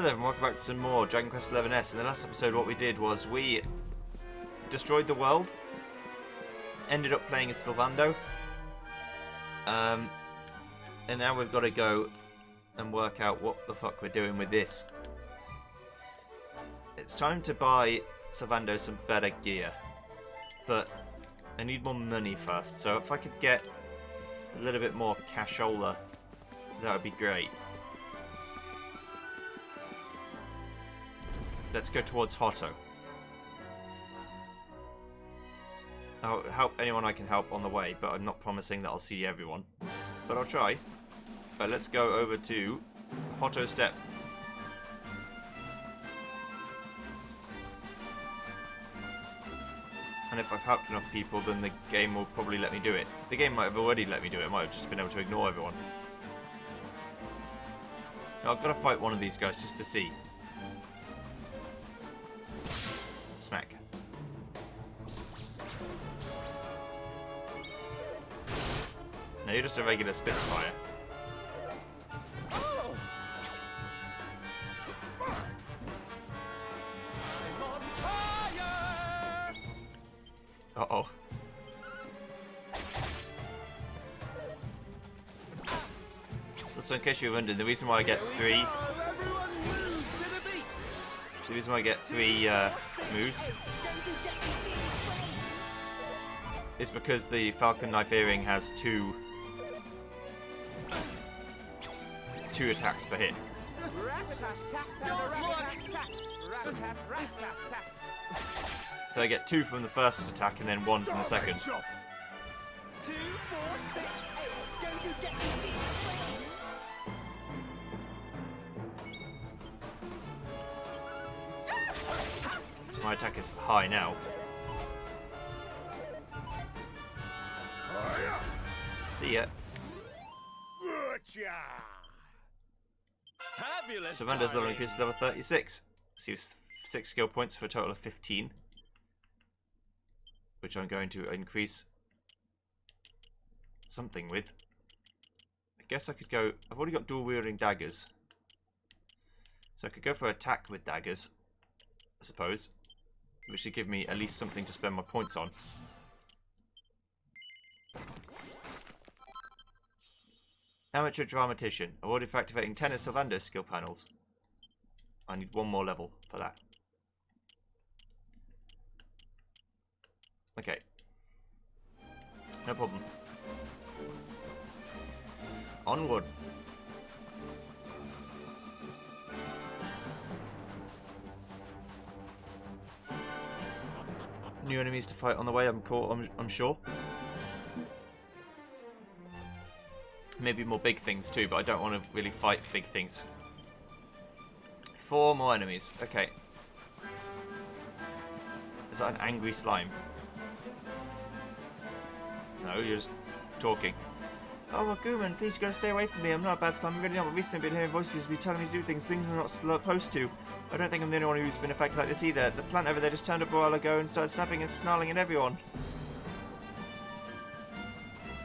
Hello there and welcome back to some more Dragon Quest XI's. In the last episode what we did was we destroyed the world, ended up playing as Sylvando, and now we've got to go and work out what the fuck we're doing with this. It's time to buy Sylvando some better gear, but I need more money first, so if I could get a little bit more cashola, that would be great. Let's go towards Hotto. I'll help anyone I can help on the way, but I'm not promising that I'll see everyone. But I'll try. But let's go over to Hotto Step. And if I've helped enough people, then the game will probably let me do it. The game might have already let me do it. I might have just been able to ignore everyone. Now, I've got to fight one of these guys just to see. Smack. No, you're just a regular Spitfire. Uh-oh. So in case you're wondering, the reason why I get three moves is because the Falcon Knife Earring has two attacks per hit. So I get 2 from the first attack and then 1 from the second. 2, 4, 6, 8. Going to get My attack is high now. See ya. Sylvando's level increases to level 36. Receives 6 skill points for a total of 15. Which I'm going to increase something with. I guess I could go... I've already got dual wielding daggers. So I could go for attack with daggers, I suppose. Which should give me at least something to spend my points on. Amateur Dramatician. Awarded for activating 10 of Sylvando's skill panels. I need 1 more level for that. Okay. No problem. Onward. New enemies to fight on the way, I'm sure. Maybe more big things too, but I don't want to really fight big things. 4 more enemies. Okay. Is that an angry slime? No, you're just talking. Oh, well, Gooman, please you gotta stay away from me. I'm not a bad slime. I'm really not, but recently I've been hearing voices be telling me to do things I'm not supposed to. I don't think I'm the only one who's been affected like this either. The plant over there just turned up a while ago and started snapping and snarling at everyone.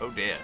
Oh dear.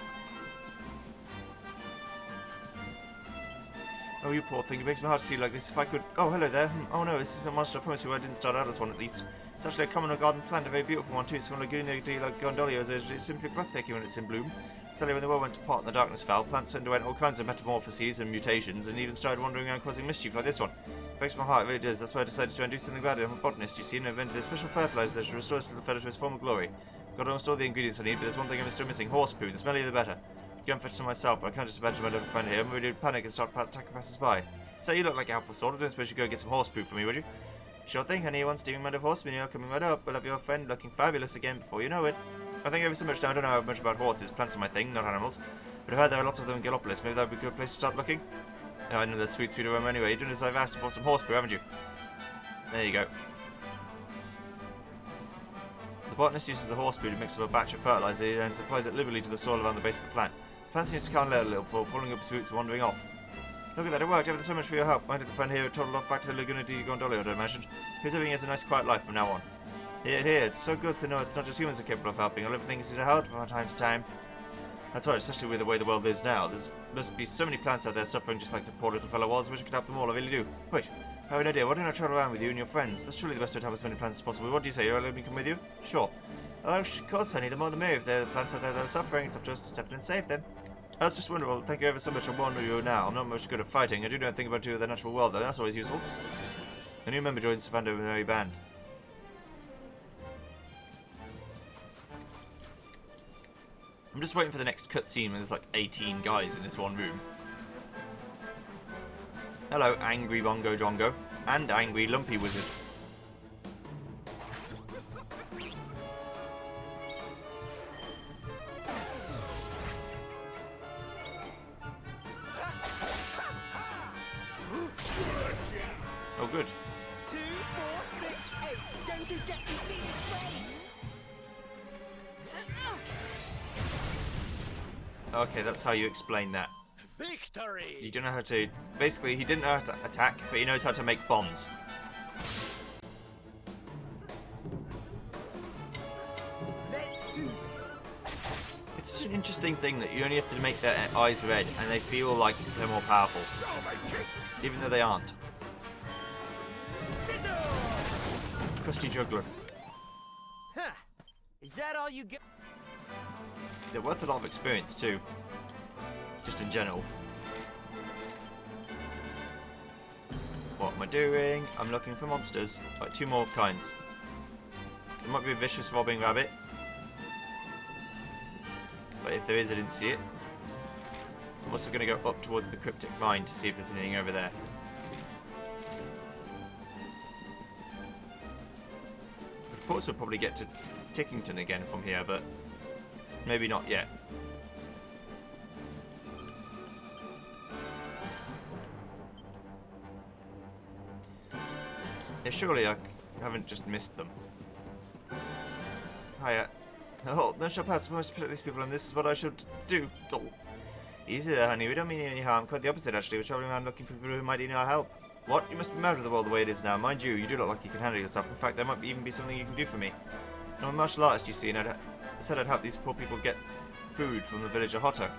Oh, you poor thing. It makes my heart see like this. If I could... Oh, hello there. Oh no, this is a monster. I promise you I didn't start out as one at least. It's actually a common garden plant, a very beautiful one too. It's from Laguna like Gondolio's. It's simply breathtaking when it's in bloom. Sadly, when the world went to pot and the darkness fell, plants underwent all kinds of metamorphoses and mutations, and even started wandering around causing mischief like this one. It breaks my heart, it really does. That's why I decided to do something about it. I'm a botanist, you see, and invented a special fertilizer that should restore this little feather to its former glory. Got almost all the ingredients I need, but there's one thing I'm still missing: horse poo. The smellier the better. I'd go and fetch some myself, but I can't just imagine my little friend here. I'm ready to panic and start attacking passers-by. So you look like a helpful sort. I don't suppose you'd go get some horse poo for me, would you? Sure thing, honey. One steaming mud of horse manure coming right up. We'll have your friend looking fabulous again before you know it. I think ever so much now. I don't know much about horses. Plants are my thing, not animals. But I've heard there are lots of them in Gallopolis. Maybe that would be a good place to start looking. Oh, I know that sweet aroma anyway. You're doing as I've asked. You bought some horse poo, haven't you? There you go. The botanist uses the horse poo to mix up a batch of fertilizer and then supplies it liberally to the soil around the base of the plant. The plant seems to calm down a little before pulling up its roots and wandering off. Look at that, it worked. Ever so much for your help. My little friend here totaled off back to the Laguna di Gondolio, I'd imagined. He's living as a nice quiet life from now on. Here, it's so good to know it's not just humans who are capable of helping. I'll ever think it's to help from time to time. That's right, especially with the way the world is now. There must be so many plants out there suffering just like the poor little fellow was. I wish I could help them all, I really do. Wait, I have an idea. Why don't I travel around with you and your friends? That's surely the best way to help as many plants as possible. What do you say? You'll let me come with you? Sure. Oh, of course, honey. The more the merrier. If there are plants out there that are suffering, it's up to us to step in and save them. Oh, that's just wonderful. Thank you ever so much. I'll warn you now. I'm not much good at fighting. I do know a thing about you of the natural world, though. That's always useful. A new member joins the Savando Merry Band. I'm just waiting for the next cutscene when there's like 18 guys in this one room. Hello, Angry Bongo Jongo. And Angry Lumpy Wizard. Oh, good. 2, 4, 6, 8. Going to get defeated, please. Okay, that's how you explain that. Victory. You don't know how to... Basically, he didn't know how to attack, but he knows how to make bombs. Let's do this. It's such an interesting thing that you only have to make their eyes red, and they feel like they're more powerful. Even though they aren't. Crusty Juggler. Huh. Is that all you get? They're worth a lot of experience too. Just in general. What am I doing? I'm looking for monsters. Like 2 more kinds. There might be a vicious robbing rabbit. But if there is, I didn't see it. I'm also going to go up towards the cryptic mine to see if there's anything over there. I could also probably get to Tickington again from here, but maybe not yet. Yeah, surely I haven't just missed them. Hiya. Oh, no shall pass. Most protect these people, and this is what I should do. Oh. Easy there, honey. We don't mean any harm. Quite the opposite, actually. We're traveling around looking for people who might need our help. What? You must be mad with the world the way it is now. Mind you do look like you can handle yourself. In fact, there might even be something you can do for me. I'm a martial artist, you see, and I said I'd help these poor people get food from the village of Hotter.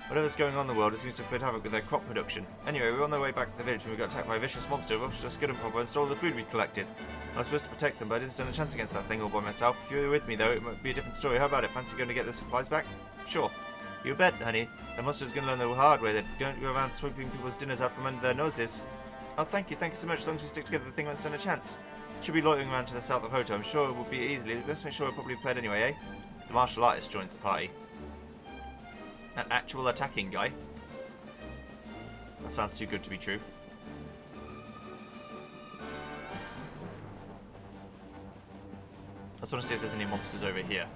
Whatever's going on in the world, it seems to have played havoc with their crop production. Anyway, we were on our way back to the village when we got attacked by a vicious monster who rushed us good and proper and stole the food we'd collected. I was supposed to protect them, but I didn't stand a chance against that thing all by myself. If you were with me, though, it might be a different story. How about it? Fancy going to get the supplies back? Sure. You bet, honey. The monster's going to learn the hard way that don't go around sweeping people's dinners out from under their noses. Oh, thank you so much. As long as we stick together, the thing won't stand a chance. Should be loitering around to the south of Hoto. I'm sure it will be easily. Let's make sure we're properly prepared anyway, eh? The martial artist joins the party. An actual attacking guy. That sounds too good to be true. I just want to see if there's any monsters over here.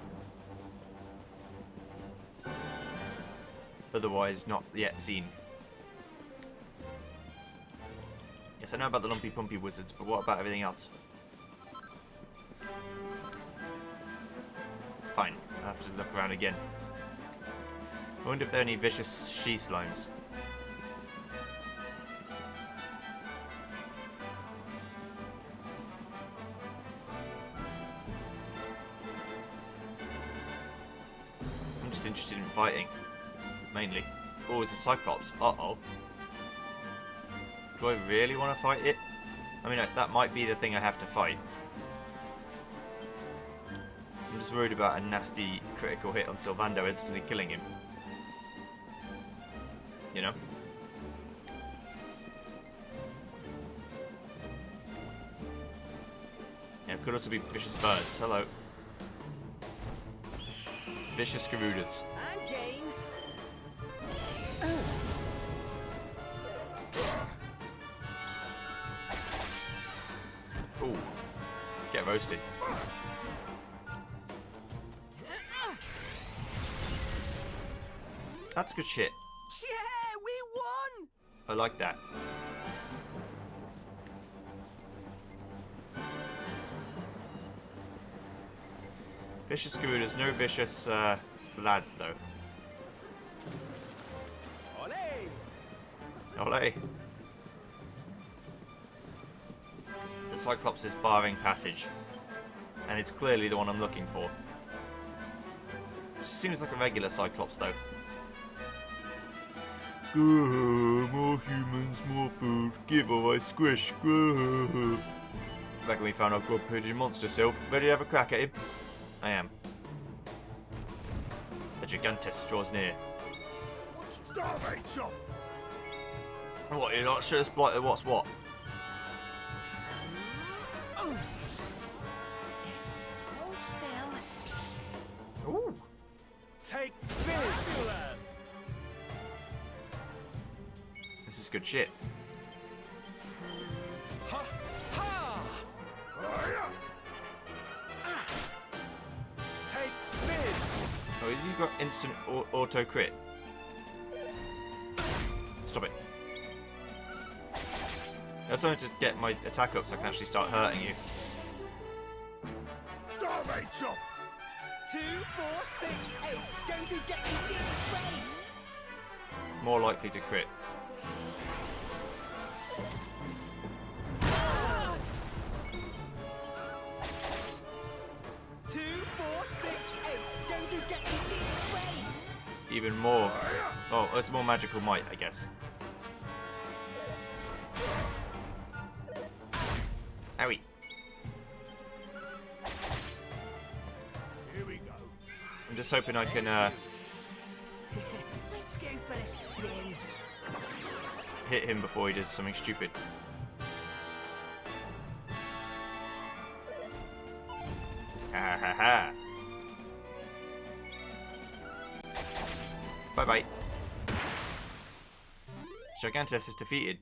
Otherwise, not yet seen. Yes, I know about the Lumpy Pumpy Wizards, but what about everything else? Fine, I'll have to look around again. I wonder if there are any vicious she-slimes. I'm just interested in fighting, mainly. Oh, it's a Cyclops. Uh-oh. Do I really want to fight it? I mean, that might be the thing I have to fight. I'm just worried about a nasty critical hit on Sylvando instantly killing him. You know? Yeah, it could also be vicious birds. Hello. Vicious Garudas. I'm game. Ooh. Get roasted. That's good shit. Yeah, we won. I like that. Vicious Garudas, no vicious lads though. Ole. Olé. The Cyclops is barring passage. And it's clearly the one I'm looking for. It seems like a regular Cyclops though. More humans, more food. Give or I squish. Reckon we found our grub-hooded monster self. Ready to have a crack at him? I am. A Gigantus draws near. Starvate chop! What, you're not sure spotted what's what? Hold still. Ooh. Take this! This is good shit. Ha! Ha! Take this! Oh, you've got instant auto crit. Stop it. I just wanted to get my attack up so I can actually start hurting you. Starvate chop! 2, 4, 6, 8. Going to get you feeling great. More likely to crit. Two, 4, 6, 8. Going to get you feeling great. Even more. Oh, that's more magical might, I guess. Owie. Here we go. I'm just hoping I can Let's go for a spin. hit him before he does something stupid. Ha ha ha. Bye bye. Gigantus is defeated.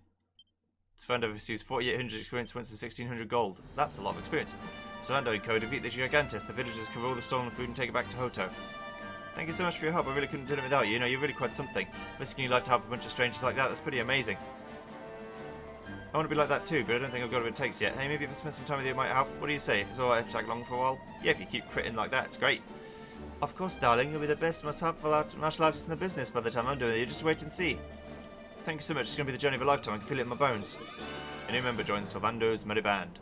Savando receives 4,800 experience points and 1,600 gold. That's a lot of experience. Savando and Co. defeat the Gigantus. The villagers can roll the stolen food and take it back to Hoto. Thank you so much for your help. I really couldn't do it without you. You know, you're really quite something. Risking your life to help a bunch of strangers like that, that's pretty amazing. I want to be like that too, but I don't think I've got what it takes yet. Hey, maybe if I spend some time with you, it might help. What do you say? If it's alright if I tag along for a while? Yeah, if you keep critting like that, it's great. Of course, darling. You'll be the best, most helpful martial artist in the business by the time I'm doing it. You just wait and see. Thank you so much. It's going to be the journey of a lifetime. I can feel it in my bones. A new member joins Sylvando's Merry Band.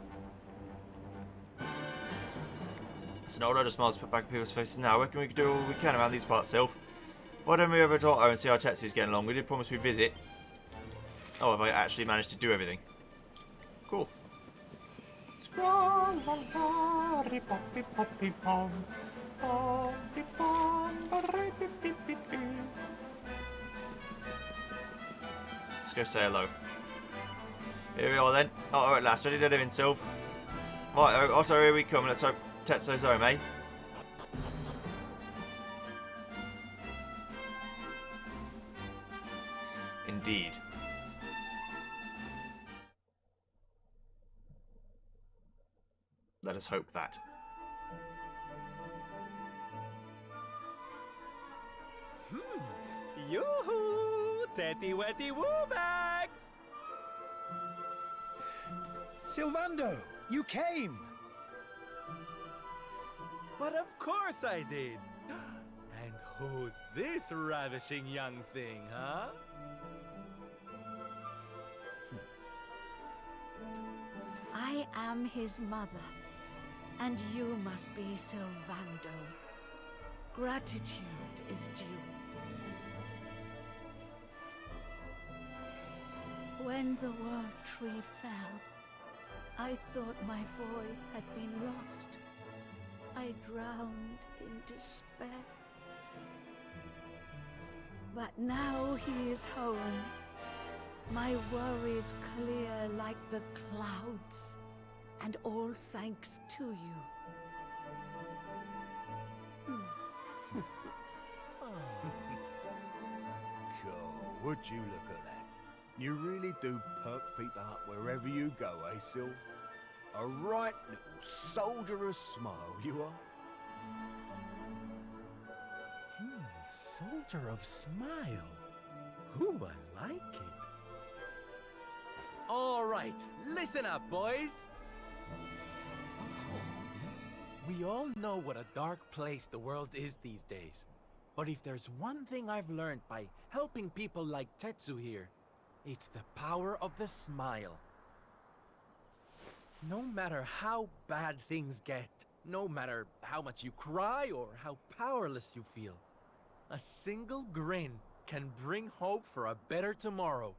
It's an old load of smiles put back on people's faces now. I reckon we can do all we can around these parts, Sylph. Why don't we over to Otto and see how Tetsu's getting along? We did promise we'd visit. Oh, have I actually managed to do everything? Cool. Let's go say hello. Here we are then. Otto at last. Ready to live in Sylph. Right, Otto, here we come. Let's hope Tetsu's home, eh? Indeed. Let us hope that. Yoo-hoo! Teddy Weddy Woobags! Sylvando, you came! But of course I did! And who's this ravishing young thing, huh? I am his mother, and you must be Sylvando. Gratitude is due. When the World Tree fell, I thought my boy had been lost. I drowned in despair. But now he is home. My worries clear like the clouds, and all thanks to you. Cool. Would you look at that? You really do perk people up wherever you go, eh, Sylph? A right little soldier of smile, you are. Soldier of smile. Ooh, I like it. All right, listen up, boys. We all know what a dark place the world is these days. But if there's one thing I've learned by helping people like Tetsu here, it's the power of the smile. No matter how bad things get, no matter how much you cry or how powerless you feel, a single grin can bring hope for a better tomorrow.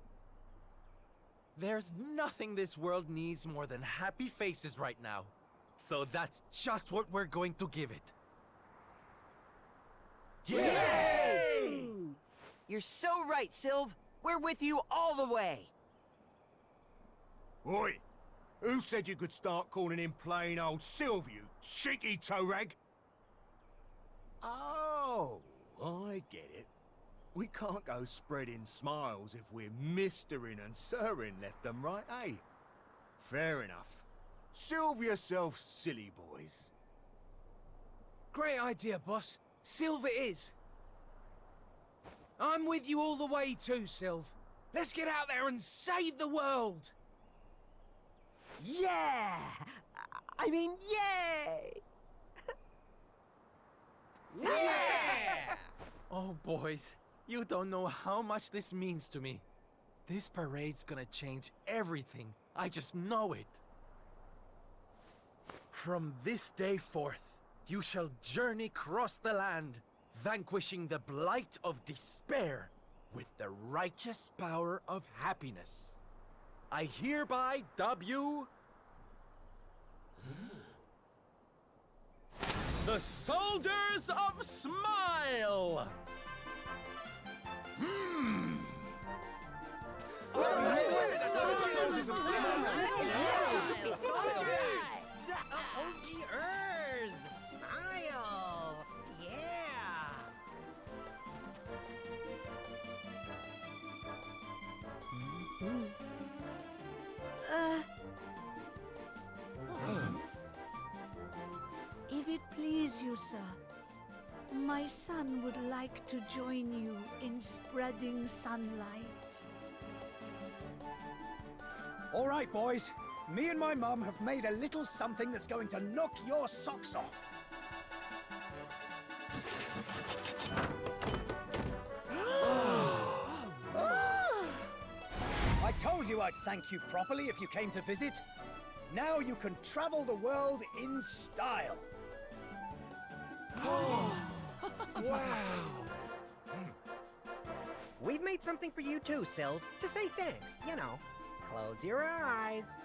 There's nothing this world needs more than happy faces right now. So that's just what we're going to give it. Yay! You're so right, Sylv. We're with you all the way. Oi! Who said you could start calling him plain old Sylv, you cheeky toe rag? Oh, I get it. We can't go spreading smiles if we're mistering and sirring left and right, eh? Fair enough. Sylv yourself, silly boys. Great idea, boss. Sylv it is. I'm with you all the way too, Sylv. Let's get out there and save the world! Yeah! I mean, yay! Yeah! Oh, boys, you don't know how much this means to me. This parade's gonna change everything. I just know it. From this day forth, you shall journey across the land, vanquishing the blight of despair with the righteous power of happiness. I hereby dub you the Soldiers of Smile! Soldiers of Smile! Yeah! If it please you, sir, my son would like to join you in spreading sunlight. All right, boys. Me and my mum have made a little something that's going to knock your socks off. I told you I'd thank you properly if you came to visit. Now you can travel the world in style. We've made something for you too, Sylv, to say thanks, you know. Close your eyes.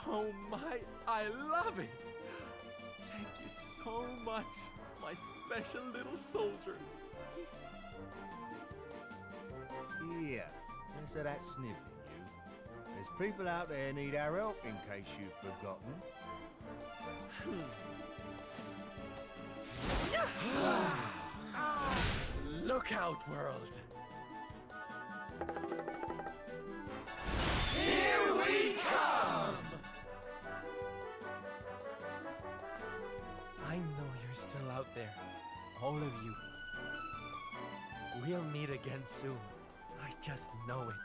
Oh my, I love it! Thank you so much, my special little soldiers. Yeah, less of that snivelling, you. There's people out there need our help, in case you've forgotten. Look out, world! Here we come! I know you're still out there, all of you. We'll meet again soon. I just know it.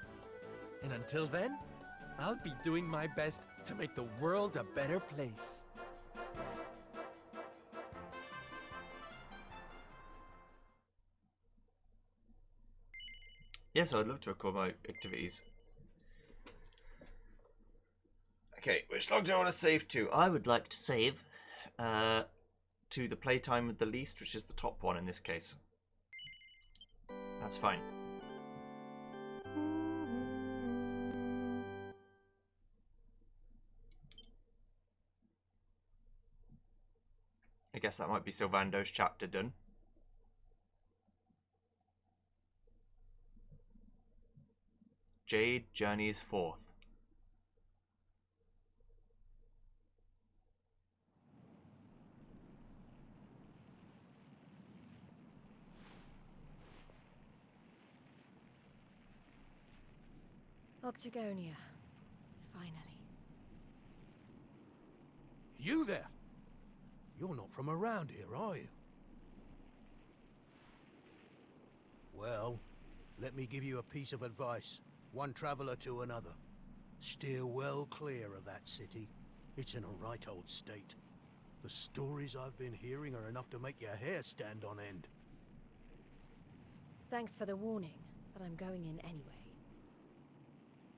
And until then, I'll be doing my best to make the world a better place. Yes, I'd love to record my activities. Okay, which log do I want to save to? I would like to save to the playtime with the least, which is the top one in this case. That's fine. I guess that might be Sylvando's chapter done. Jade journeys forth. Octagonia. Finally. You there? You're not from around here, are you? Well, let me give you a piece of advice. One traveler to another. Steer well clear of that city. It's in a right old state. The stories I've been hearing are enough to make your hair stand on end. Thanks for the warning, but I'm going in anyway.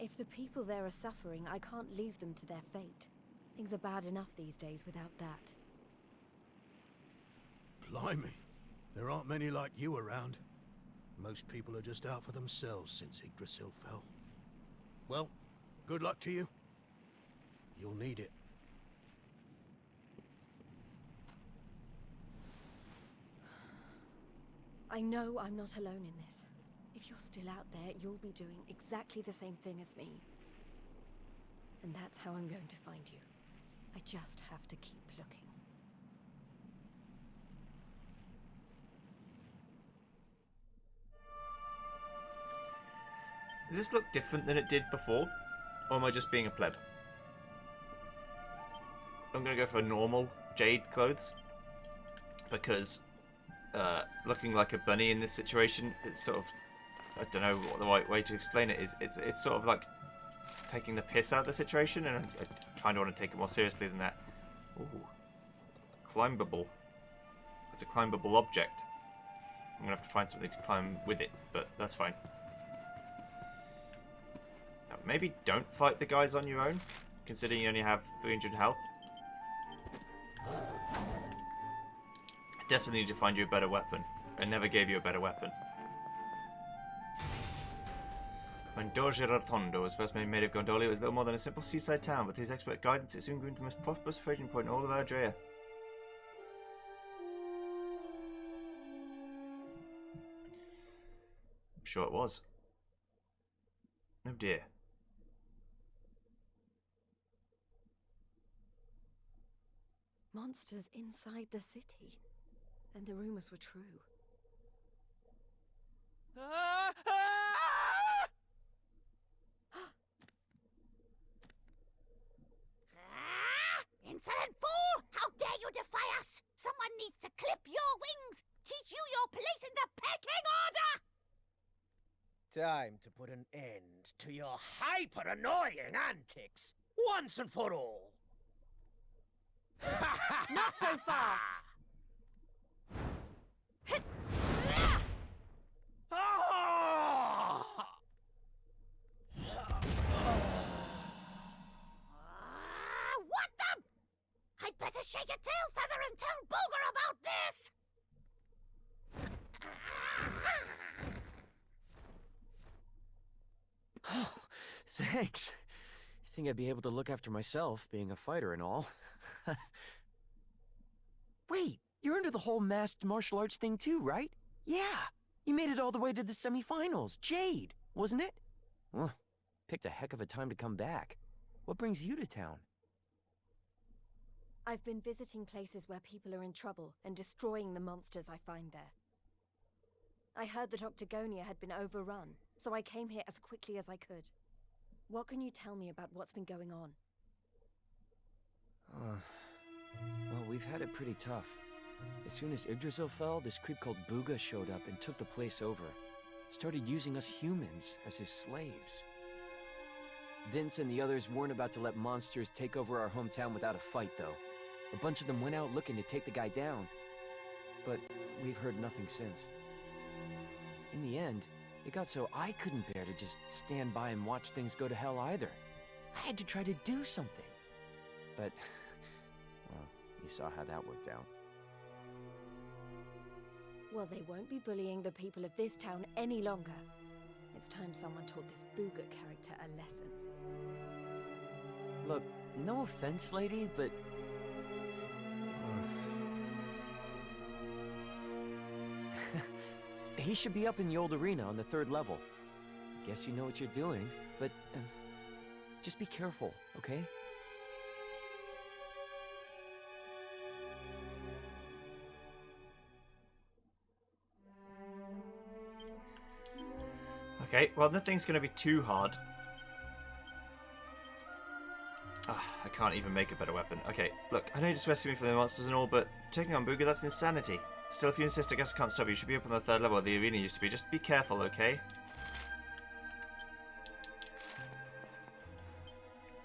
If the people there are suffering, I can't leave them to their fate. Things are bad enough these days without that. Blimey, there aren't many like you around. Most people are just out for themselves since Yggdrasil fell. Well, good luck to you. You'll need it. I know I'm not alone in this. If you're still out there, you'll be doing exactly the same thing as me. And that's how I'm going to find you. I just have to keep looking. Does this look different than it did before? Or am I just being a pleb? I'm gonna go for normal Jade clothes. Because looking like a bunny in this situation, it's sort of, I don't know what the right way to explain it is. It's sort of like taking the piss out of the situation, and I kind of want to take it more seriously than that. Ooh. Climbable. It's a climbable object. I'm going to have to find something to climb with it, but that's fine. Now, maybe don't fight the guys on your own, considering you only have 300 health. I desperately need to find you a better weapon. I never gave you a better weapon. When Doge Rotondo was first made of Gondolia, it was little more than a simple seaside town, but through his expert guidance, it soon grew into the most prosperous trading point in all of Erdrea. I'm sure it was. Oh dear. Monsters inside the city. Then the rumors were true. Insolent fool! How dare you defy us! Someone needs to clip your wings! Teach you your place in the pecking order! Time to put an end to your hyper-annoying antics, once and for all. Not so fast! What the? I'd better shake a tail feather and tell Booger about this! Oh, thanks. You think I'd be able to look after myself, being a fighter and all? Wait, you're into the whole masked martial arts thing too, right? Yeah, you made it all the way to the semifinals. Jade, wasn't it? Well, picked a heck of a time to come back. What brings you to town? I've been visiting places where people are in trouble and destroying the monsters I find there. I heard that Octagonia had been overrun, so I came here as quickly as I could. What can you tell me about what's been going on? Well, we've had it pretty tough. As soon as Yggdrasil fell, this creep called Booga showed up and took the place over. Started using us humans as his slaves. Vince and the others weren't about to let monsters take over our hometown without a fight, though. A bunch of them went out looking to take the guy down. But we've heard nothing since. In the end, it got so I couldn't bear to just stand by and watch things go to hell either. I had to try to do something. But, well, you saw how that worked out. Well, they won't be bullying the people of this town any longer. It's time someone taught this Booga character a lesson. Look, no offense, lady, but... he should be up in the old arena on the 3rd level. I guess you know what you're doing, but just be careful, okay? Okay, well, nothing's going to be too hard. I can't even make a better weapon. Okay, look, I know you just rescued me from the monsters and all, but taking on Booga, that's insanity. Still, if you insist, I guess I can't stop you. You should be up on the 3rd level where the arena used to be. Just be careful, okay?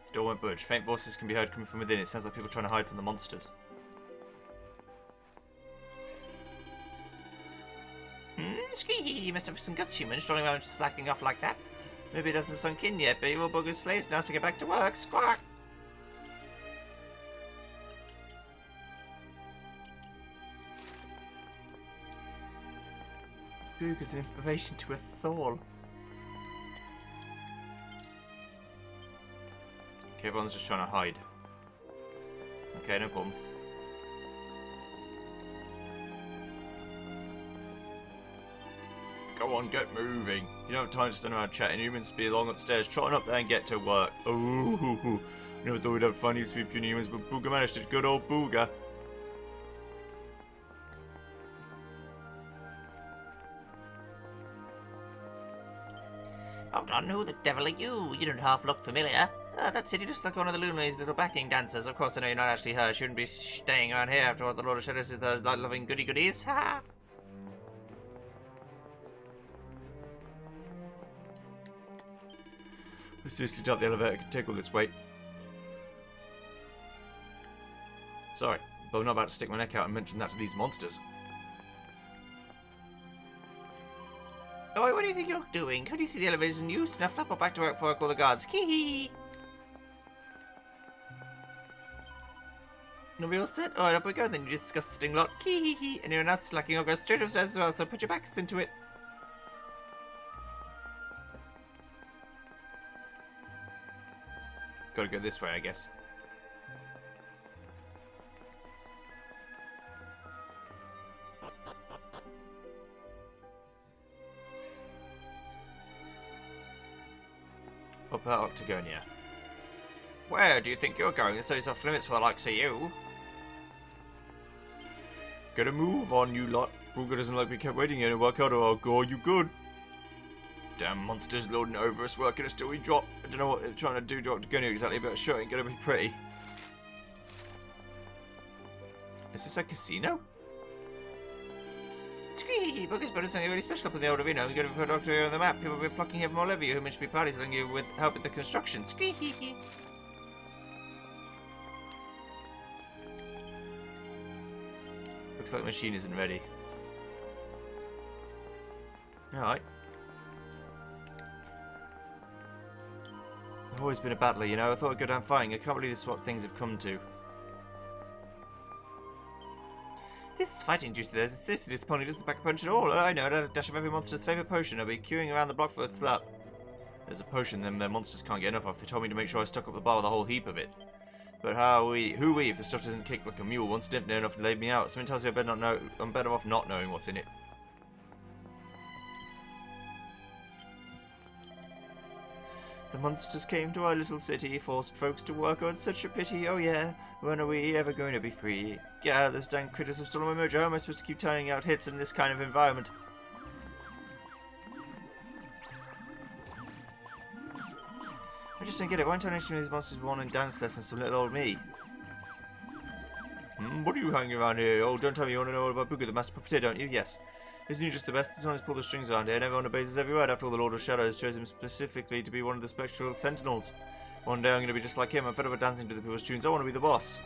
The door won't budge. Faint voices can be heard coming from within. It sounds like people trying to hide from the monsters. Squeaky, you must have some guts, human, strolling around slacking off like that. Maybe it hasn't sunk in yet, but you all bogus slaves now, so get back to work. Squawk! Booga's an inspiration to us all. Okay, everyone's just trying to hide. Okay, no problem. Go on, get moving. You don't have time to stand around chatting. Humans be along upstairs, trotting up there and get to work. Ooh, never thought we'd have funny sweeping humans, but Booga managed it. Good old Booga. Hold on, who the devil are you? You don't half look familiar. That's it, you just like one of the Lunary's little backing dancers. Of course I know you're not actually her. She wouldn't be staying around here after all the Lord of Shadows is those light-loving goody-goodies. Ha! I seriously doubt the elevator can take all this weight. Sorry, but I'm not about to stick my neck out and mention that to these monsters. Oh, what do you think you're doing? Can't you see the elevators and you snuffed up or back to work before I call the guards? Kee-hee! Are we all set? Alright, up we go then, you disgusting lot. Kee-hee-hee! And you're not slacking, I'll go straight upstairs as well, so put your backs into it. Gotta go this way, I guess. Up at Octagonia. Where do you think you're going? This is off limits for the likes of you. Get a move on, you lot. Booga doesn't like me kept waiting here to work out or I'll gore you good. Damn monsters loading over us, working us till we drop. I don't know what they're trying to do to Octagonia exactly, but sure ain't gonna be pretty. Is this a casino? Squee! Booga's put something really special up in the old arena. We're going to put Octagonia on the map. People will be flocking here from all over you. Who should be parties letting you with help with the construction. Squee! Looks like the machine isn't ready. Alright. I've always been a battler, you know. I thought I'd go down fighting. I can't believe this is what things have come to. This fighting juice of theirs is seriously disappointing. It doesn't pack a punch at all. I know, I'd add a dash of every monster's favourite potion. I'll be queuing around the block for a slap. There's a potion them their monsters can't get enough of. They told me to make sure I stock up the bar with a whole heap of it. But who we if the stuff doesn't kick like a mule? Once didn't know enough to leave me out. Something tells me I'm better off not knowing what's in it. The monsters came to our little city, forced folks to work. Oh, it's such a pity. Oh yeah, when are we ever going to be free? Yeah, those dang critters have stolen my mojo. How am I supposed to keep turning out hits in this kind of environment? I just don't get it. Why don't I mention these monsters born in dance lessons to little old me? What are you hanging around here? Oh, don't tell me you want to know all about Booga, the master puppeteer, don't you? Yes. Isn't he just the best? This one has pulled the strings around here, and everyone obeys his every word. After all, the Lord of Shadows chose him specifically to be one of the spectral sentinels. One day I'm going to be just like him. I'm fed up with dancing to the people's tunes. I want to be the boss.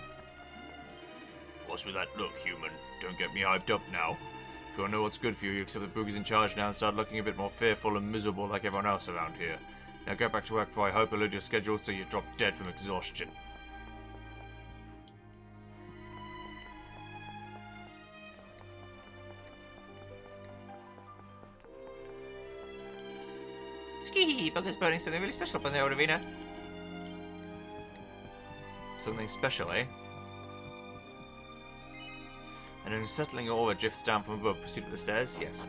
What's with that look, human? Don't get me hyped up now. If you want to know what's good for you, you accept that Booga's in charge now and start looking a bit more fearful and miserable like everyone else around here. Now get back to work before I hyperload your schedule so you drop dead from exhaustion. Ski! Booga's burning something really special up in the old arena. Something special, eh? And an unsettling aura drifts down from above. Proceed up the stairs? Yes.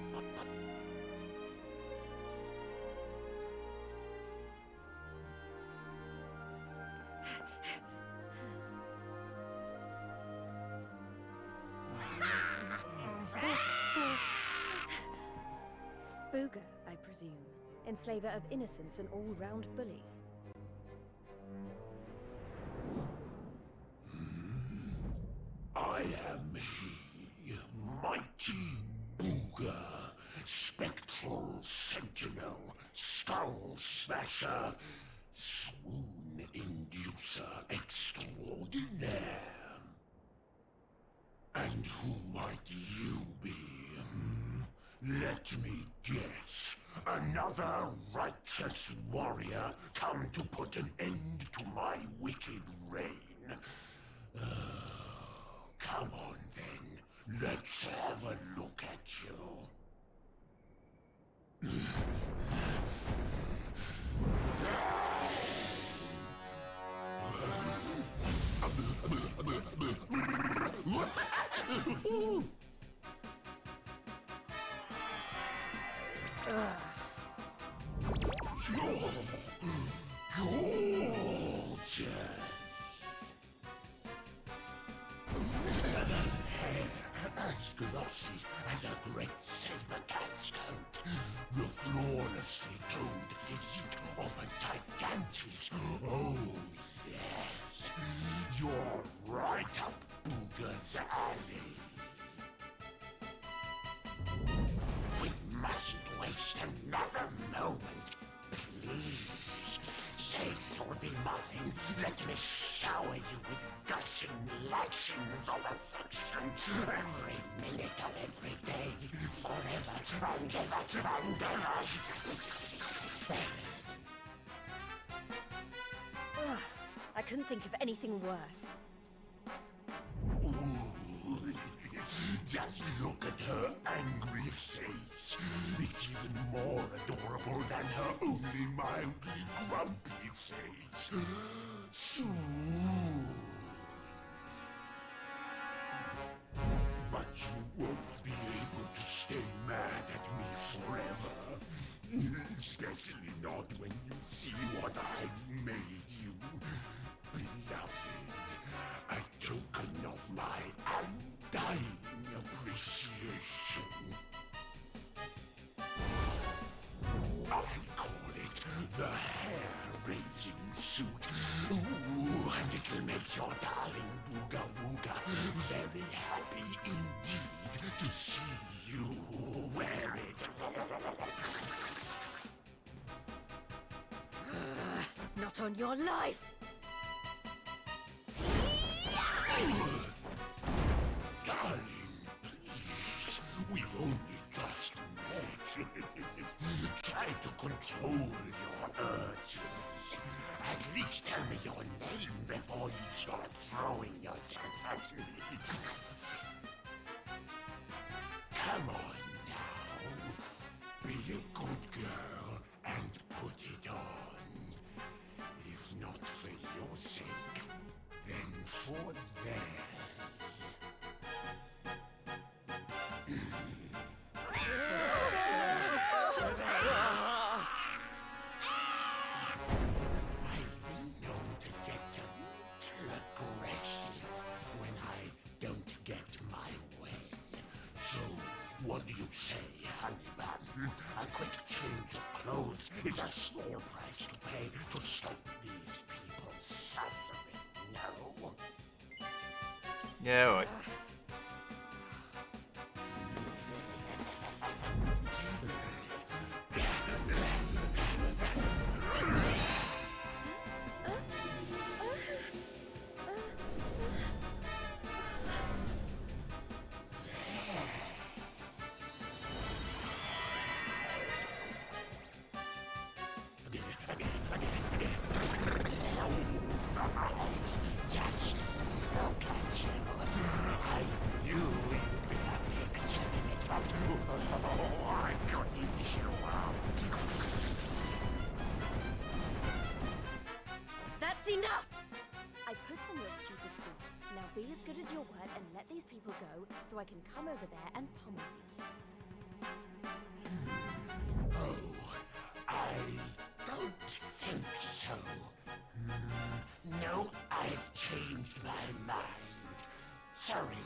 Booga, I presume. Enslaver of innocence and all-round bully. I am he, mighty Booga, spectral sentinel, skull smasher, swoon inducer extraordinaire. And who might you be? Let me guess. Another righteous warrior come to put an end to my wicked reign. Come on then, let's have a look at you. Gorgeous. Hair as glossy as a great saber cat's coat. The flawlessly toned physique of a gigantis. Oh, yes. You're right up Booga's alley. We mustn't waste another moment. Please, say you'll be mine. Let me shower you with gushing lashings of affection. Every minute of every day, forever and ever and ever. Ugh, I couldn't think of anything worse. Ooh, just look at her angry face. It's even more adorable than her only mildly grumpy face. Soon. But you won't be able to stay mad at me forever. Especially not when you see what I've made you. Beloved, a token of my undying appreciation. I call it the hair-raising suit. Ooh, and it'll make your darling Booga Wooga very happy indeed to see you wear it. Not on your life! Darling, please, we've only just met. Try to control your urges. At least tell me your name before you start throwing yourself at me. Come on now. Be a good girl and put it on. If not for your sake, then for theirs. I've been known to get a little aggressive when I don't get my way. So, what do you say, honey bun? A quick change of clothes is a small price to pay to stop these people suffering, no? Yeah, alright. Just look at you. I knew you'd be a picture in it, but oh, I could eat you up. That's enough! I put on your stupid suit. Now be as good as your word and let these people go so I can come over there and pummel you. Oh, I don't think so. No, I've changed my mind. Sorry,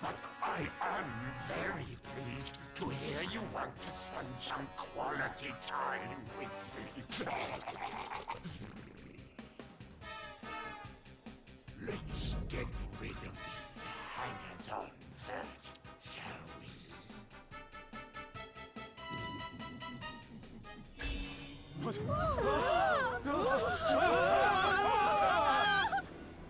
but I am very pleased to hear you want to spend some quality time with me. Let's get rid of these hangers-on first, shall we?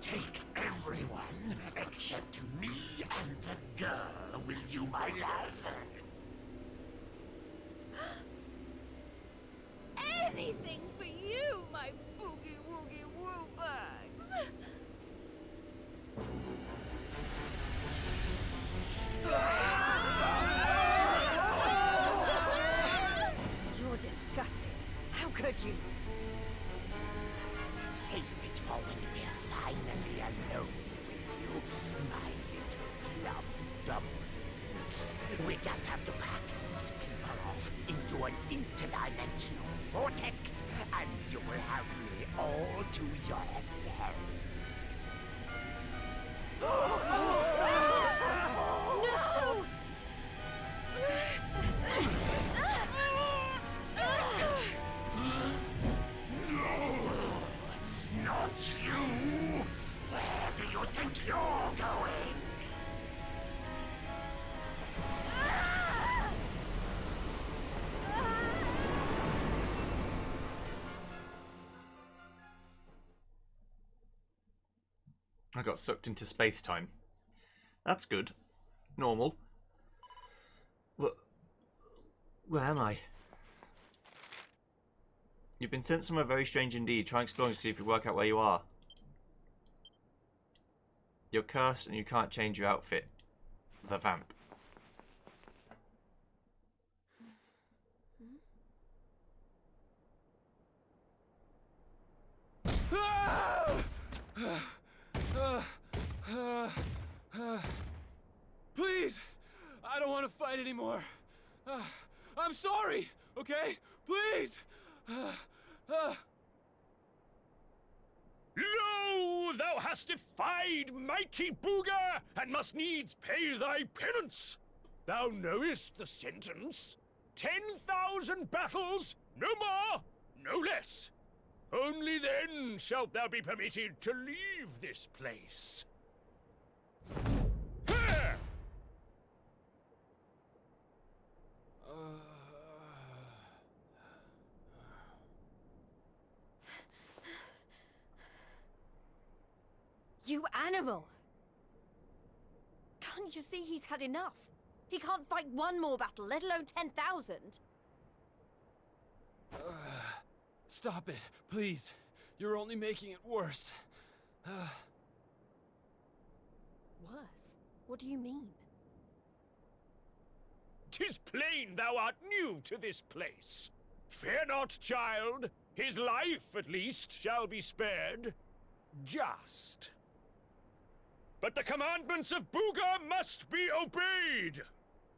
Take everyone except me and the girl, will you, my love? anything for you, my boogie woogie woo bugs. You're disgusting. How could you? Save it for when we're finally alone with you, my little plum dumpling. We just have to pack these people off into an interdimensional vortex, and you will have me all to yourself. No! Not you! Where do you think you're going? I got sucked into space-time. That's good. Normal. Where am I? You've been sent somewhere very strange indeed. Try exploring to see if you work out where you are. You're cursed and you can't change your outfit. The vamp. Please! I don't want to fight anymore. I'm sorry, okay? Please! Lo, thou hast defied mighty Booga, and must needs pay thy penance. Thou knowest the sentence. 10,000 battles, no more, no less. Only then shalt thou be permitted to leave this place. Here! You animal! Can't you see he's had enough? He can't fight one more battle, let alone 10,000. Stop it, please. You're only making it worse. Worse? What do you mean? 'Tis plain thou art new to this place. Fear not, child. His life, at least, shall be spared. Just. But the commandments of Booga must be obeyed.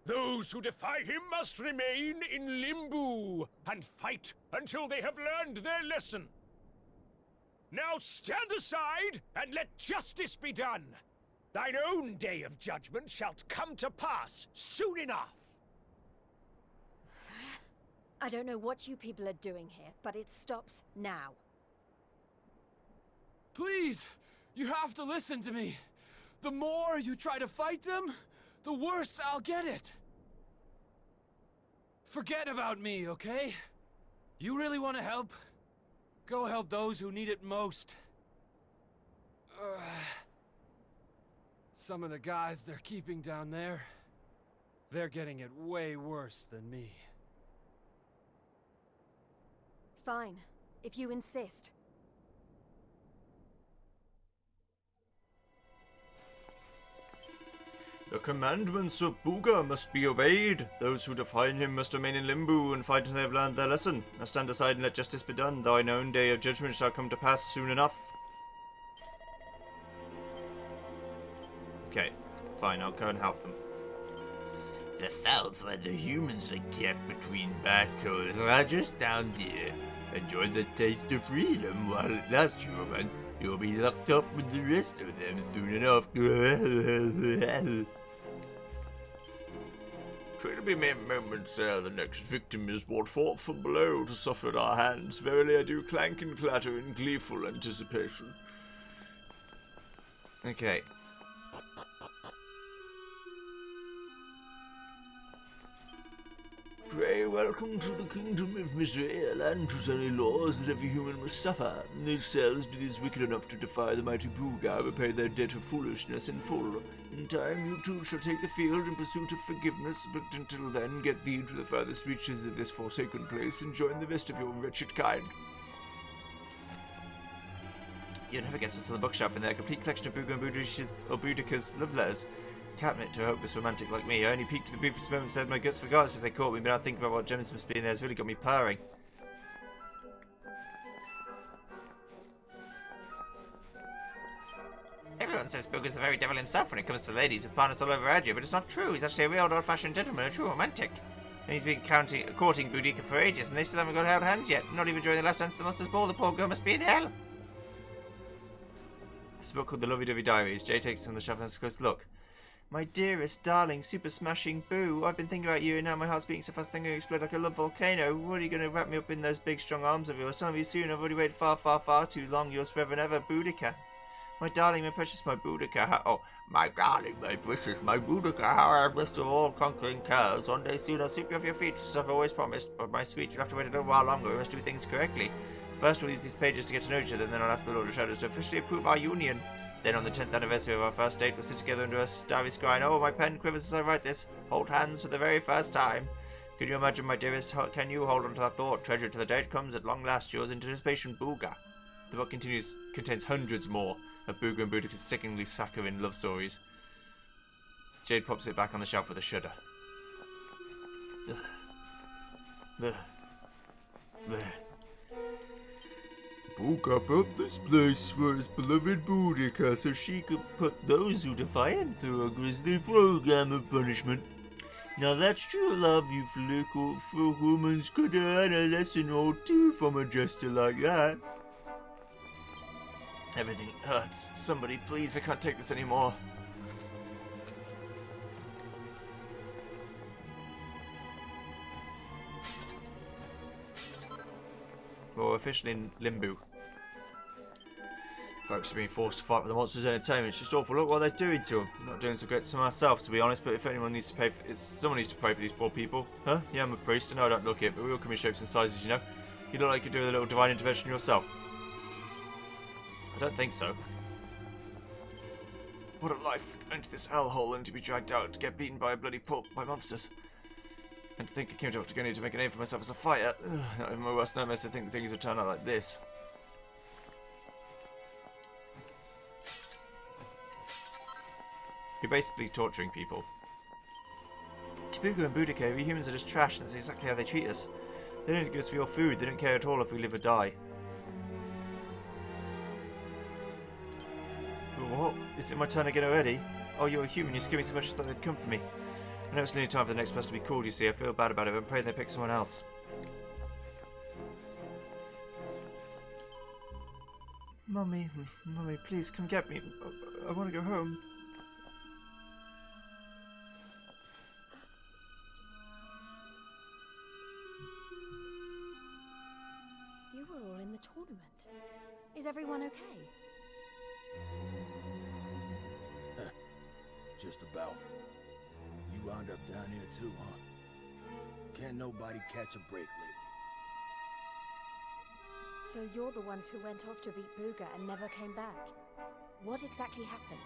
Those who defy him must remain in Limbo and fight until they have learned their lesson. Now stand aside and let justice be done. Thine own day of judgment shalt come to pass soon enough. I don't know what you people are doing here, but it stops now. Please! You have to listen to me. The more you try to fight them, the worse I'll get it. Forget about me, okay? You really want to help? Go help those who need it most. Some of the guys they're keeping down there, they're getting it way worse than me. Fine, if you insist. The commandments of Booga must be obeyed. Those who defy him must remain in Limbo and fight until they have learned their lesson. Now stand aside and let justice be done. Thine own day of judgment shall come to pass soon enough. Okay, fine, I'll go and help them. The south, where the humans are kept between battles, are just down there. Enjoy the taste of freedom while it lasts, human. You'll be locked up with the rest of them soon enough. 'Twill be mere moments ere the next victim is brought forth from below to suffer at our hands. Verily I do clank and clatter in gleeful anticipation. Okay. Pray welcome to the kingdom of misery, a land whose only law is that every human must suffer. These cells do these wicked enough to defy the mighty Booga repay their debt of foolishness in full. In time you too shall take the field in pursuit of forgiveness, but until then get thee to the furthest reaches of this forsaken place and join the rest of your wretched kind. You'll never guess what's on the bookshelf in there. A complete collection of Booga and Boudica's love letters. Cabinet to a hopeless romantic like me. I only peeked at the briefest moment and said my guts forgot us if they caught me, but now thinking about what gems must be in there has really got me purring. Everyone says Booga's the very devil himself when it comes to ladies with partners all over Adia, but it's not true. He's actually a real old-fashioned gentleman, a true romantic. And he's been courting Boudica for ages, and they still haven't got held hands yet. Not even during the last dance of the Monsters' Ball. The poor girl must be in hell. This book called The Lovey-Dovey Diaries. Jay takes it from the shelf and has a close look. My dearest, darling, super smashing Boo, I've been thinking about you and now my heart's beating so fast I'm going to explode like a love volcano. What are you going to wrap me up in those big strong arms of yours? Tell me soon, I've already waited far, far, far too long. Yours forever and ever, Boudica. My darling, my precious, my Boudica, oh, my darling, my precious, my Boudica, how I've missed your all-conquering curls. One day soon I'll sweep you off your feet, as I've always promised. But my sweet, you'll have to wait a little while longer. We must do things correctly. First we'll use these pages to get to know each other, then I'll ask the Lord of Shadows to officially approve our union. Then on the 10th anniversary of our first date, we'll sit together under a starry sky, and oh, my pen quivers as I write this. Hold hands for the very first time. Can you imagine, my dearest? Can you hold on to that thought? Treasure till the date comes at long last. Yours in anticipation, Booga. The book contains hundreds more of Booga and Boudica's sickeningly saccharine love stories. Jade pops it back on the shelf with a shudder. Booga built this place for his beloved Boudica so she could put those who defy him through a grisly program of punishment. Now that's true love, you flickle for humans could earn a lesson or two from a jester like that. Everything hurts. Somebody please, I can't take this anymore. We're officially in limbo. Folks are being forced to fight with the monsters' entertainment. It's just awful. Look what they're doing to them. I'm not doing so great to myself, to be honest, but if anyone needs to pay for someone needs to pray for these poor people. Huh? Yeah, I'm a priest. I know I don't look it, but we all come in shapes and sizes, you know. You look like you do a little divine intervention yourself. I don't think so. What a life, into this hellhole and to be dragged out to get beaten by a bloody pulp by monsters. And to think I came to Octogony to make a name for myself as a fighter. Not even my worst nightmares to think that things would turn out like this. You're basically torturing people. To Booga and Boudica, we humans are just trash, and that's exactly how they treat us. They don't give us real food, they don't care at all if we live or die. What? Is it my turn again already? Oh, you're a human, you're skimming so much I thought they'd come for me. I know it's nearly time for the next person to be called, you see. I feel bad about it, but I'm praying they pick someone else. Mummy, please come get me. I want to go home. You were all in the tournament. Is everyone okay? Just about. You wound up down here too, huh? Can't nobody catch a break lately. So you're the ones who went off to beat Booga and never came back. What exactly happened?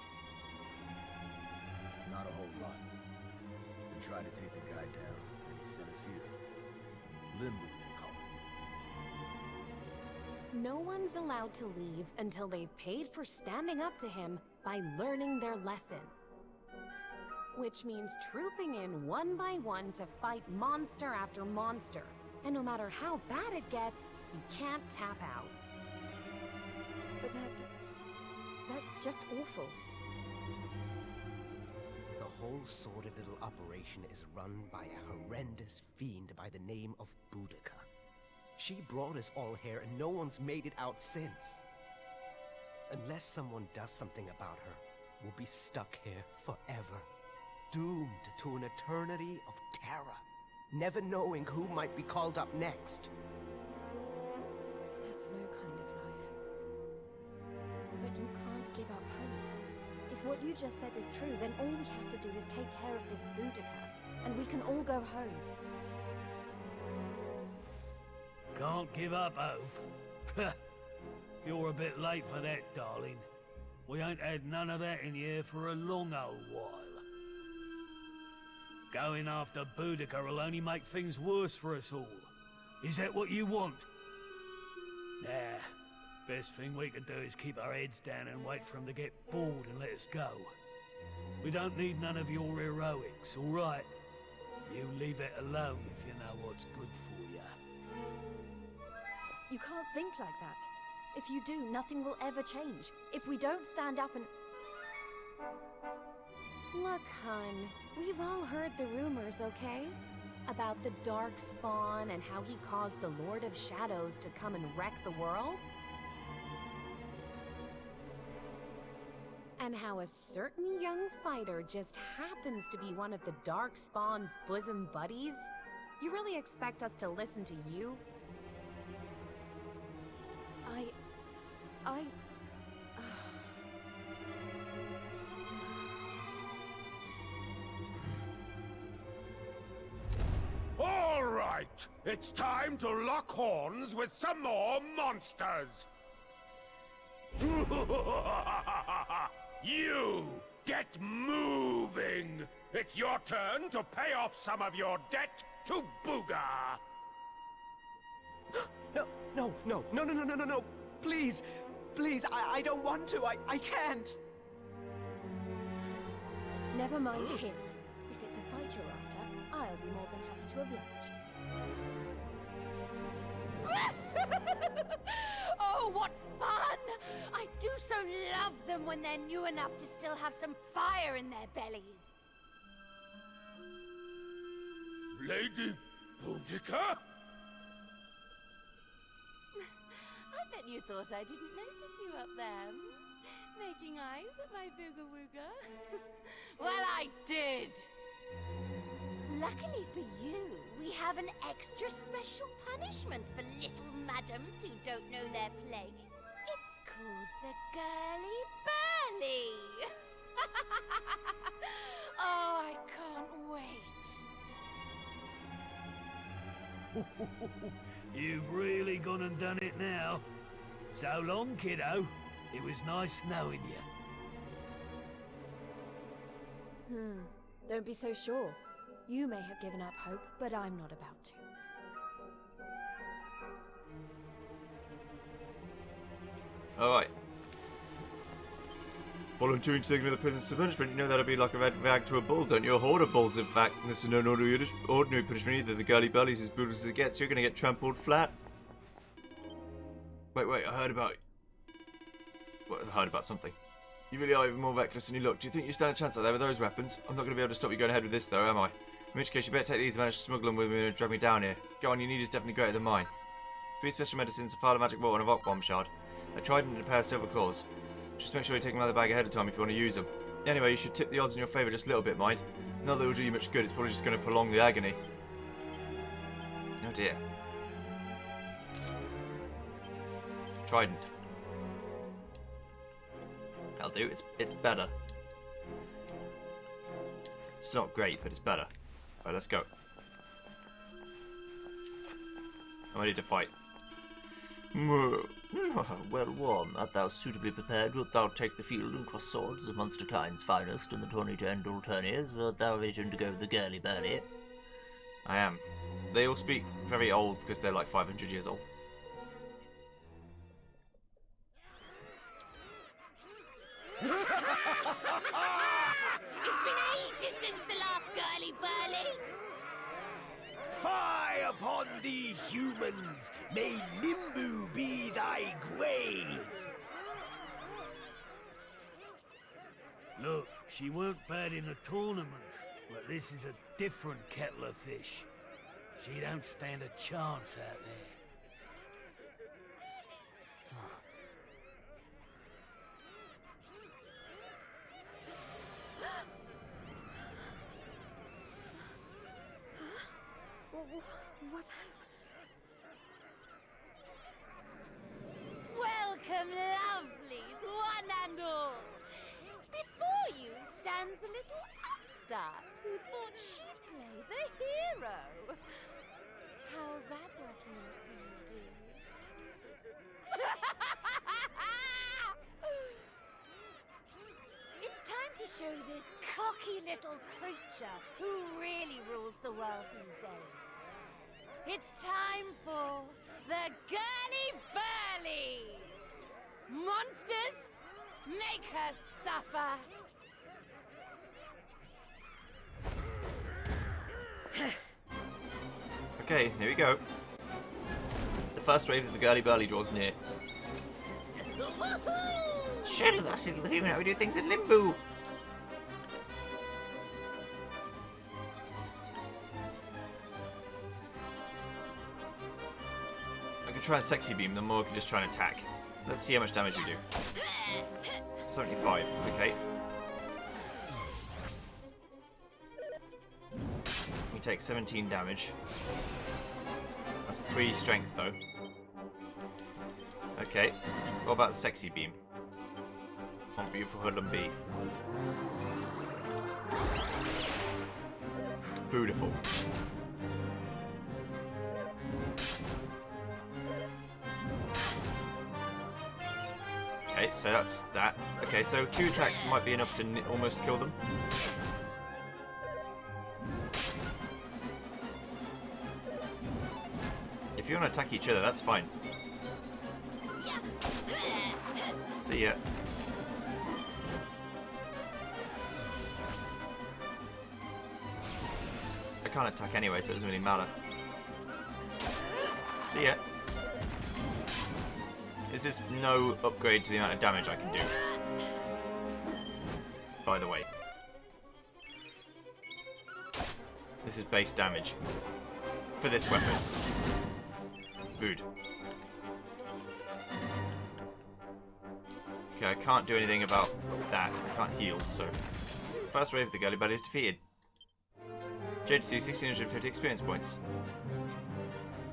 Not a whole lot. We tried to take the guy down, and he sent us here. Limbo, they call it. No one's allowed to leave until they've paid for standing up to him by learning their lesson. Which means trooping in one by one to fight monster after monster. And no matter how bad it gets, you can't tap out. But that's just awful. The whole sordid little operation is run by a horrendous fiend by the name of Boudica. She brought us all here and no one's made it out since. Unless someone does something about her, we'll be stuck here forever. Doomed to an eternity of terror, never knowing who might be called up next. That's no kind of life. But you can't give up hope. If what you just said is true, then all we have to do is take care of this Boudica, and we can all go home. Can't give up hope. You're a bit late for that, darling. We ain't had none of that in here for a long old while. Going after Boudica will only make things worse for us all. Is that what you want? Nah. Best thing we could do is keep our heads down and wait for him to get bored and let us go. We don't need none of your heroics, all right? You leave it alone if you know what's good for you. You can't think like that. If you do, nothing will ever change. If we don't stand up and... Look, hun, we've all heard the rumors, okay? About the Dark Spawn and how he caused the Lord of Shadows to come and wreck the world? And how a certain young fighter just happens to be one of the Dark Spawn's bosom buddies? You really expect us to listen to you? All right, it's time to lock horns with some more monsters. You get moving. It's your turn to pay off some of your debt to Booga. No. Please, I don't want to. I can't. Never mind him. If it's a fight you're after, I'll be more than happy to oblige. Oh, what fun! I do so love them when they're new enough to still have some fire in their bellies. Lady Boudica? I bet you thought I didn't notice you up there. Making eyes at my booga wooga. Well, I did. Luckily for you, we have an extra special punishment for little madams who don't know their place. It's called the Girly Burly. Oh, I can't wait. You've really gone and done it now. So long, kiddo. It was nice knowing you. Don't be so sure. You may have given up hope, but I'm not about to. Alright. Volunteering to take another prisoners to punishment, you know that'll be like a red rag to a bull, don't you? A horde of bulls, in fact. And this is no ordinary punishment either. The girly bellies as brutal as it gets. You're gonna get trampled flat. Wait, I heard about... What, I heard about something. You really are even more reckless than you look. Do you think you stand a chance out there with those weapons? I'm not going to be able to stop you going ahead with this, though, am I? In which case, you better take these and manage to smuggle them with me and drag me down here. Go on, your need is definitely greater than mine. 3 special medicines, a file of magic water, and a rock bomb shard. A trident and a pair of silver claws. Just make sure you take them out of the bag ahead of time if you want to use them. Anyway, you should tip the odds in your favour just a little bit, mind. Not that it will do you much good, it's probably just going to prolong the agony. Oh dear. Trident. I'll do. It's better. It's not great, but it's better. Alright, let's go. I'm ready to fight. Well, Worm, art thou suitably prepared? Wilt thou take the field and cross swords, the monster kind's finest, in the tourney to end all tourneys? Or art thou ready to go with the girly burly? I am. They all speak very old because they're like 500 years old. It's been ages since the last girly burly. Fie upon thee, humans! May Limbu be thy grave! Look, she weren't bad in the tournament, but this is a different kettle of fish. She don't stand a chance out there. What's Welcome, lovelies, one and all. Before you stands a little upstart who thought she'd play the hero. How's that working out for you, to show this cocky little creature who really rules the world these days. It's time for the Girly Burly! Monsters, make her suffer! Okay, here we go. The first wave of the Girly Burly draws near. Surely that's in Limbo, how we do things in Limbo! I could try a Sexy Beam, the more I could just try and attack. Let's see how much damage we do. 75, okay. We take 17 damage. That's pre-strength though. Okay, what about Sexy Beam? On beautiful Hoodlum B. Beautiful. Okay, so that's that. Okay, so 2 attacks might be enough to almost kill them. If you want to attack each other, that's fine. See ya. I can't attack anyway, so it doesn't really matter. See ya. This is no upgrade to the amount of damage I can do. By the way. This is base damage. For this weapon. Good. Okay, I can't do anything about that. I can't heal, so... First wave of the Girly Burly is defeated. Jade receives 1650 experience points.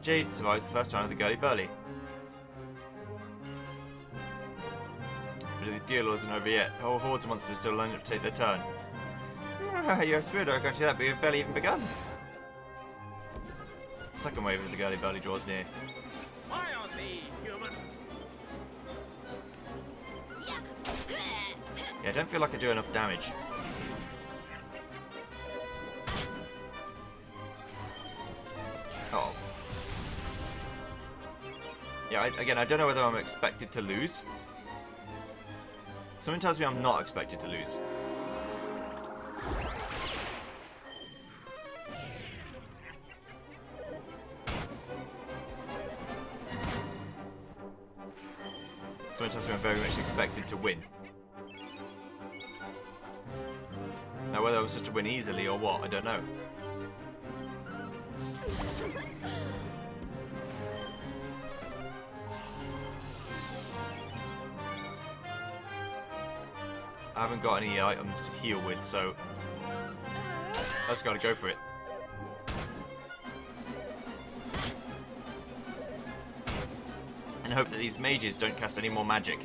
Jade survives the first round of the Girly Burly. But the deal isn't over yet. Whole hordes of monsters still lining up to take their turn. You're a spirit, I got you that, but you've barely even begun. Second wave of the Girly Burly draws near. Spy on me, human! Yeah, I don't feel like I do enough damage. Oh. Yeah, again, I don't know whether I'm expected to lose. Something tells me I'm not expected to lose. Something tells me I'm very much expected to win. Now, whether I'm supposed to win easily or what, I don't know. I haven't got any items to heal with, so I just gotta go for it. And hope that these mages don't cast any more magic.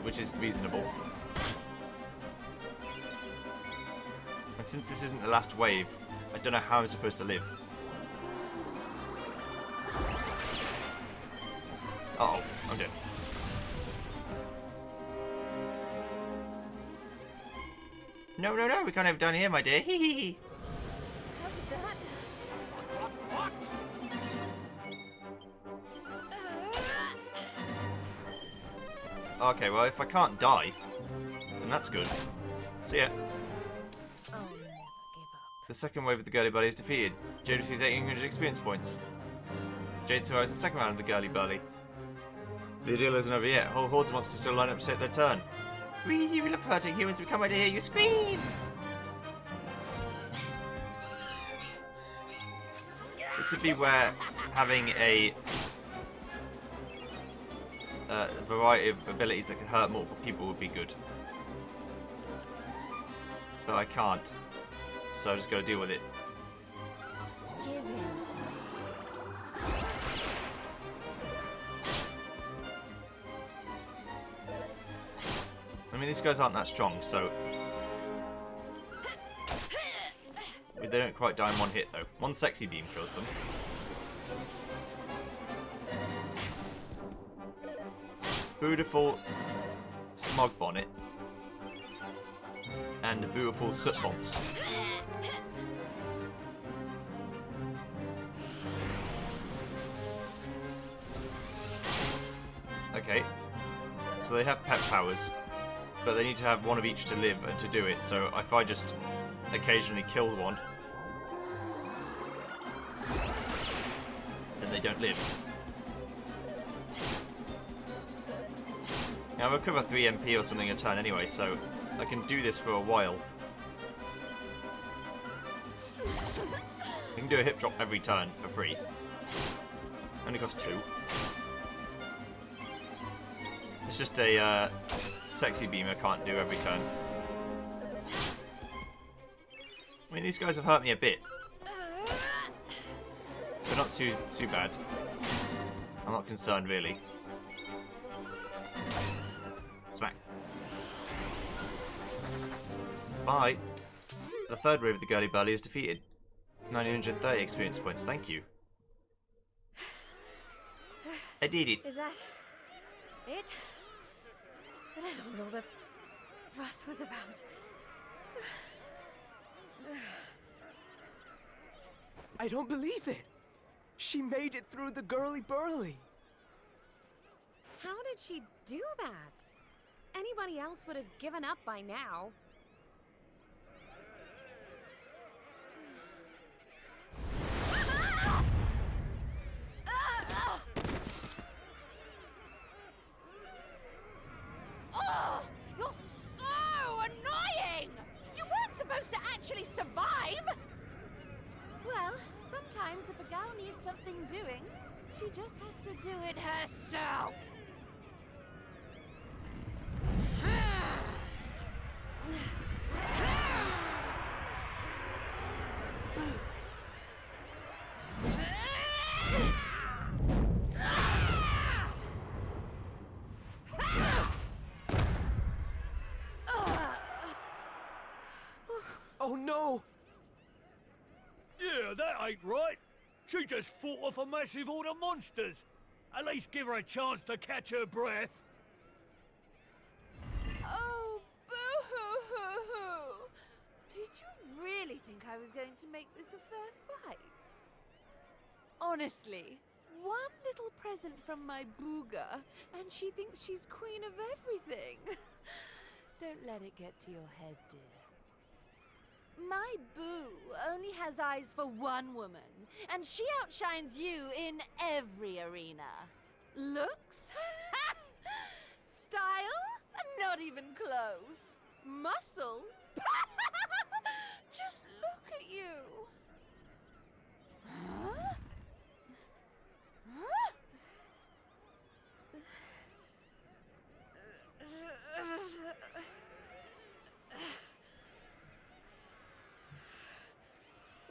Which is reasonable. And since this isn't the last wave, I don't know how I'm supposed to live. Uh-oh, I'm dead. No, no, no, we can't have it down here, my dear. Hee hee hee. How did that? What? Okay, well, if I can't die, then that's good. See ya. I'll never give up. The second wave of the Girly Burly is defeated. Jade receives 1800 experience points. Jade survives the second round of the Girly Burly. The deal isn't over yet. Whole hordes of monsters still line up to take their turn. We love hurting humans. We come out to hear you scream. This would be where having a variety of abilities that can hurt multiple people would be good. But I can't. So I just gotta deal with it. Give in to me. I mean, these guys aren't that strong, so... They don't quite die in one hit, though. One Sexy Beam kills them. Beautiful Smog Bonnet. and the beautiful soot bombs. Okay, so they have pet powers, but they need to have one of each to live and to do it, so if I just occasionally kill one, then they don't live. Now I recover 3 MP or something a turn anyway, so I can do this for a while. I can do a hip drop every turn for free. Only costs 2. It's just a sexy beam I can't do every turn. I mean, these guys have hurt me a bit, but not too bad. I'm not concerned really. Smack. Bye. The third wave of the Girly Burly is defeated. 930 experience points. Thank you. I did it. Is that it? I don't know what all the fuss was about. I don't believe it. She made it through the Girly Burly. How did she do that? Anybody else would have given up by now. Oh, you're so annoying! You weren't supposed to actually survive! Well, sometimes if a gal needs something doing, she just has to do it herself. Oh no! Yeah, that ain't right. She just fought off a massive horde of monsters. At least give her a chance to catch her breath. Oh, boo-hoo-hoo-hoo! Did you really think I was going to make this a fair fight? Honestly, one little present from my Booga, and she thinks she's queen of everything. Don't let it get to your head, dear. My Boo only has eyes for one woman, and she outshines you in every arena. Looks? Style? Not even close. Muscle? Just look at you. Huh? Huh?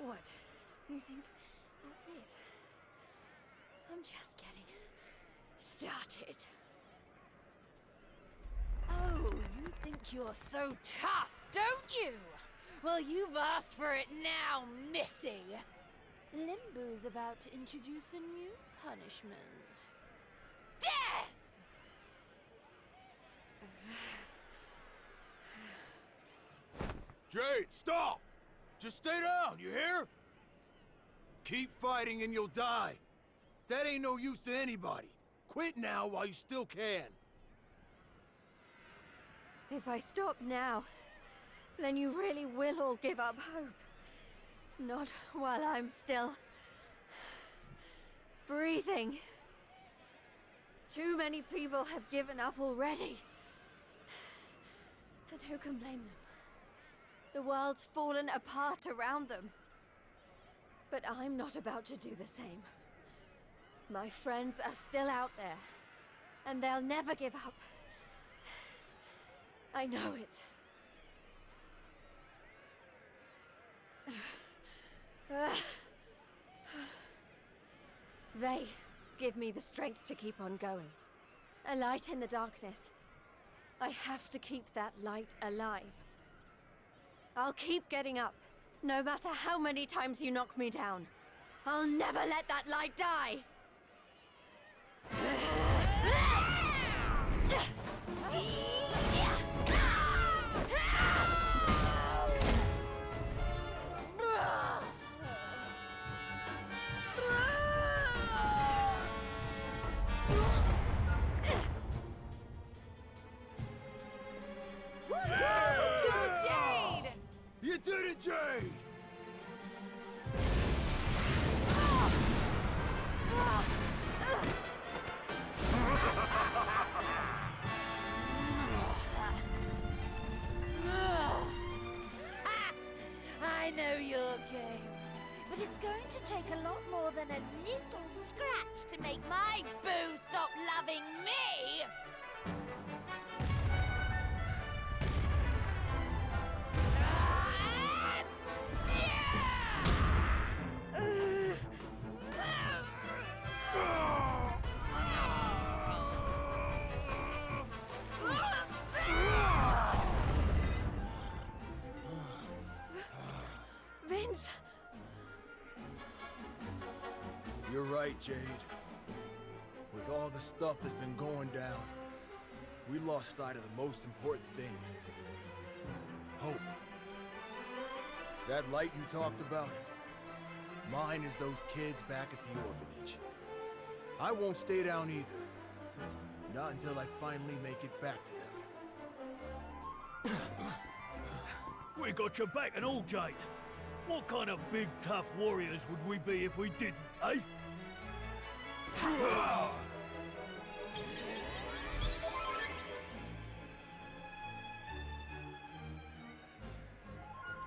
What? You think that's it? I'm just getting started. Oh, you think you're so tough, don't you? Well, you've asked for it now, Missy. Limbo's about to introduce a new punishment. Death! Jade, stop! Just stay down, you hear? Keep fighting and you'll die. That ain't no use to anybody. Quit now while you still can. If I stop now, then you really will all give up hope. Not while I'm still breathing. Too many people have given up already. And who can blame them? The world's fallen apart around them. But I'm not about to do the same. My friends are still out there, and they'll never give up. I know it. They give me the strength to keep on going. A light in the darkness. I have to keep that light alive. I'll keep getting up, no matter how many times you knock me down. I'll never let that light die! know your game. But it's going to take a lot more than a little scratch to make my boo stop loving me! Vince! You're right, Jade. With all the stuff that's been going down, we lost sight of the most important thing. Hope. That light you talked about, mine is those kids back at the orphanage. I won't stay down either. Not until I finally make it back to them. We got your back and all, Jade. What kind of big, tough warriors would we be if we didn't, eh?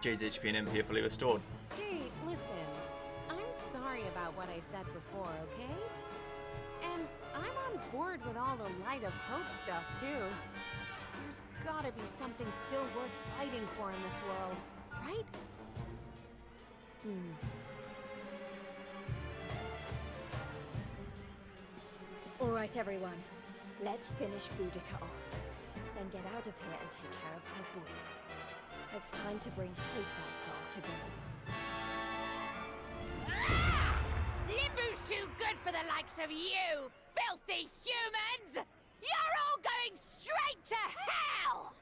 Jade's HP and MP are fully restored. Hey, listen. I'm sorry about what I said before, okay? And I'm on board with all the Light of Hope stuff, too. There's gotta be something still worth fighting for in this world, right? All right, everyone. Let's finish Boudica off. Then get out of here and take care of her boyfriend. It's time to bring hope back to Octagonia. Limbu's too good for the likes of you, filthy humans! You're all going straight to hell!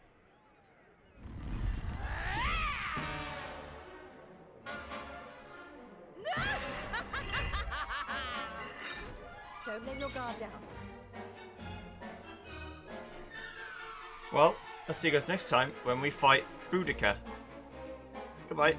Don't let your guard down. Well, I'll see you guys next time when we fight Boudica. Goodbye.